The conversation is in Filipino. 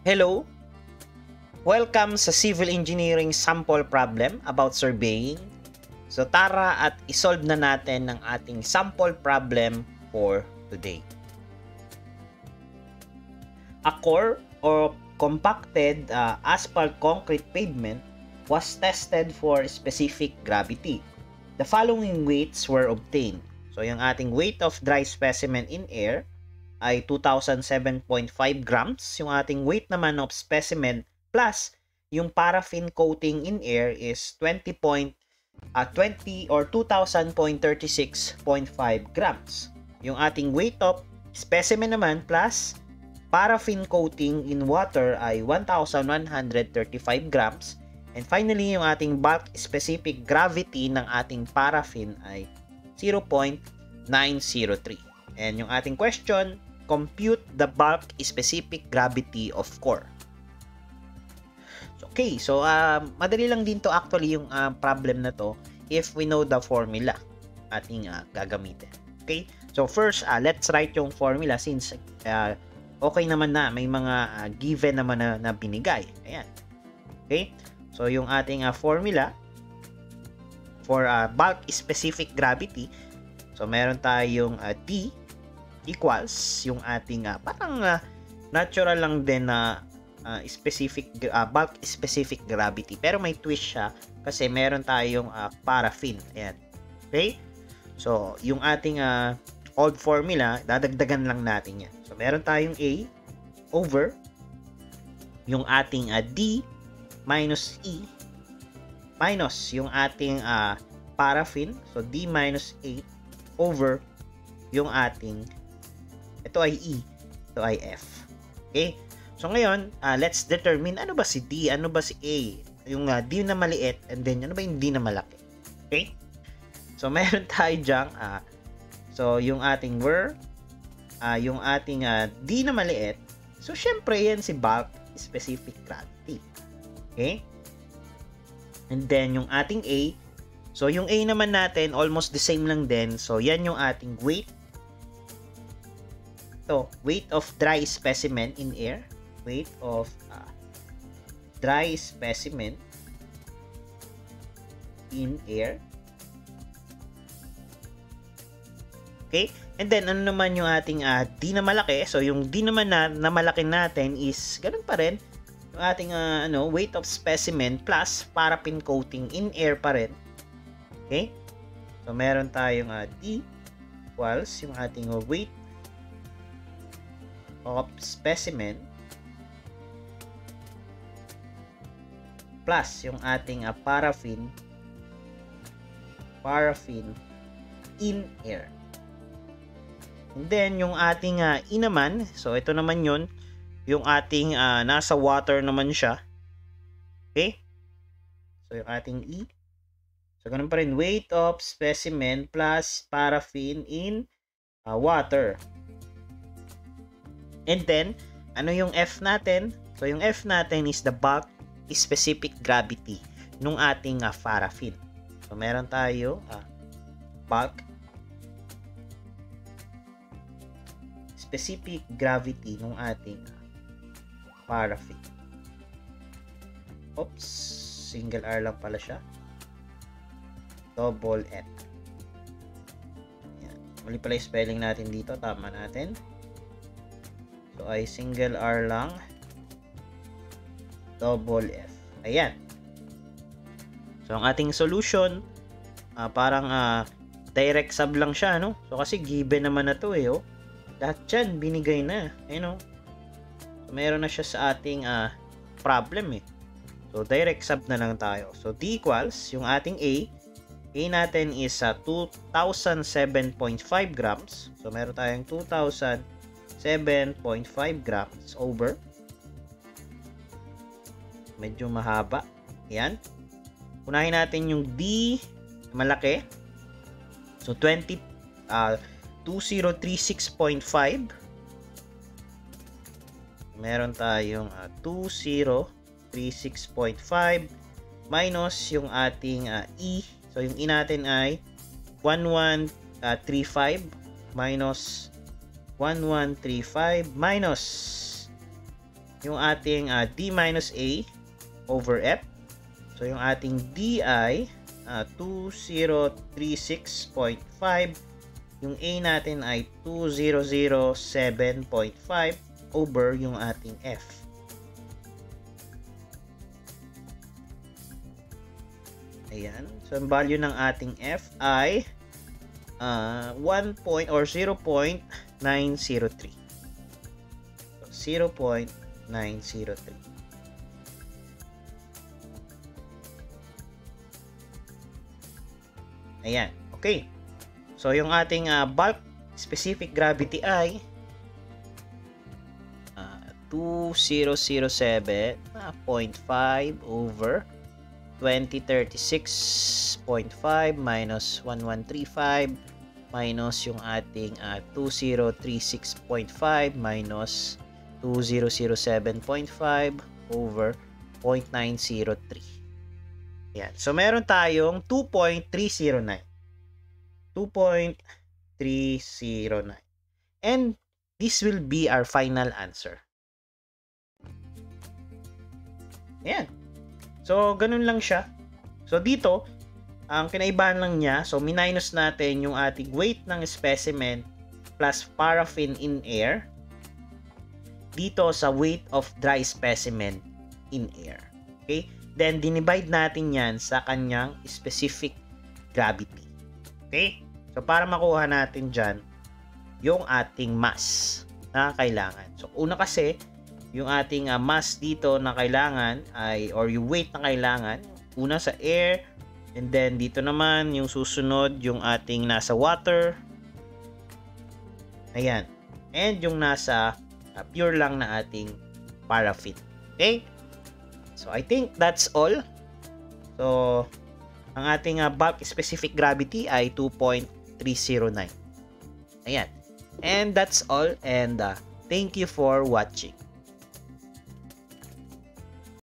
Hello! Welcome sa Civil Engineering Sample Problem about surveying. So tara at isolve na natin ang ating sample problem for today. A core or compacted asphalt concrete pavement was tested for specific gravity. The following weights were obtained. So yung ating weight of dry specimen in air ay 2,007.5 grams. Yung ating weight naman of specimen plus yung paraffin coating in air is 20 or 2,000.36.5 grams. Yung ating weight of specimen naman plus paraffin coating in water ay 1,135 grams. And finally, yung ating bulk specific gravity ng ating paraffin ay 0.903. And yung ating question, compute the bulk specific gravity of core. Okay, so madali lang din to actually yung problem na to if we know the formula ating gagamitin. Okay, so first, let's write yung formula since okay naman na, may mga given naman na binigay. Ayan. Okay, so yung ating formula for bulk specific gravity, so meron tayong D equals yung ating parang natural lang din na specific bulk specific gravity, pero may twist siya kasi meron tayong paraffin. Ayan. Okay, so yung ating old formula, dadagdagan lang natin yan. So meron tayong A over yung ating D minus E minus yung ating paraffin, so D minus 8 over yung ating, ito ay E, ito ay F. Okay, so ngayon let's determine ano ba si D, ano ba si A, yung D na maliit, and then ano ba yung D na malaki. Okay, so meron tayo dyan so yung ating yung ating D na maliit, so syempre yan si bulk specific gravity. Okay, and then yung ating A, so yung A naman natin almost the same lang din, so yan yung ating weight. So weight of dry specimen in air, weight of dry specimen in air. Okay, and then ano naman yung ating D na malaki, so yung D naman na malaki natin is ganun pa rin yung ating weight of specimen plus paraffin coating in air pa rin. Okay, so meron tayong D equals yung ating weight of specimen plus yung ating paraffin in air. And then yung ating E naman, so ito naman yun, yung ating nasa water naman siya. Okay, so yung ating E, so ganun pa rin, weight of specimen plus paraffin in water. And then ano yung F natin? So yung F natin is the bulk specific gravity nung ating paraffin. So meron tayo bulk specific gravity nung ating paraffin. Oops, single R lang pala siya. Double F. Ayan. Mali pala yung spelling natin dito. Tama natin. So ay single R lang, double F. Ayan. So ang ating solution, parang direct sub lang siya, no? So kasi given naman na to oh. Lahat yan binigay na, no? So meron na siya sa ating problem So direct sub na lang tayo. So D equals yung ating A natin is 2,007.5 grams. So meron tayong 2,007.5 grams over, medyo mahaba. Ayan. Unahin natin yung D malaki. So 2036.5. Meron tayong 2036.5 minus yung ating E. So yung E natin ay 1135 minus 1135 minus yung ating D minus A over F. So, yung ating D ay 2036.5. Yung A natin ay 2007.5 over yung ating F. Ayan. So, ang value ng ating F ay 1 point or 0.903. So, 0.903. Ayan. Okay. So, yung ating bulk specific gravity ay 2007.5 over 2036.5 minus 1135 minus yung ating 2036.5 minus 2007.5 over 0.903. Yan. So, meron tayong 2.309. 2.309. And this will be our final answer. Ayan. So, ganun lang siya. So, dito, ang kinaibahan lang niya, so, minus natin yung ating weight ng specimen plus paraffin in air dito sa weight of dry specimen in air. Okay? Then, dinivide natin yan sa kanyang specific gravity. Okay? So, para makuha natin dyan yung ating mass na kailangan. So, una kasi, yung ating mass dito na kailangan ay, or yung weight na kailangan, una sa air, and then dito naman yung susunod yung ating nasa water. Ayan. And yung nasa pure lang na ating paraffin. Okay? So, I think that's all. So, ang ating bulk specific gravity ay 2.309. Ayan. And that's all. And thank you for watching.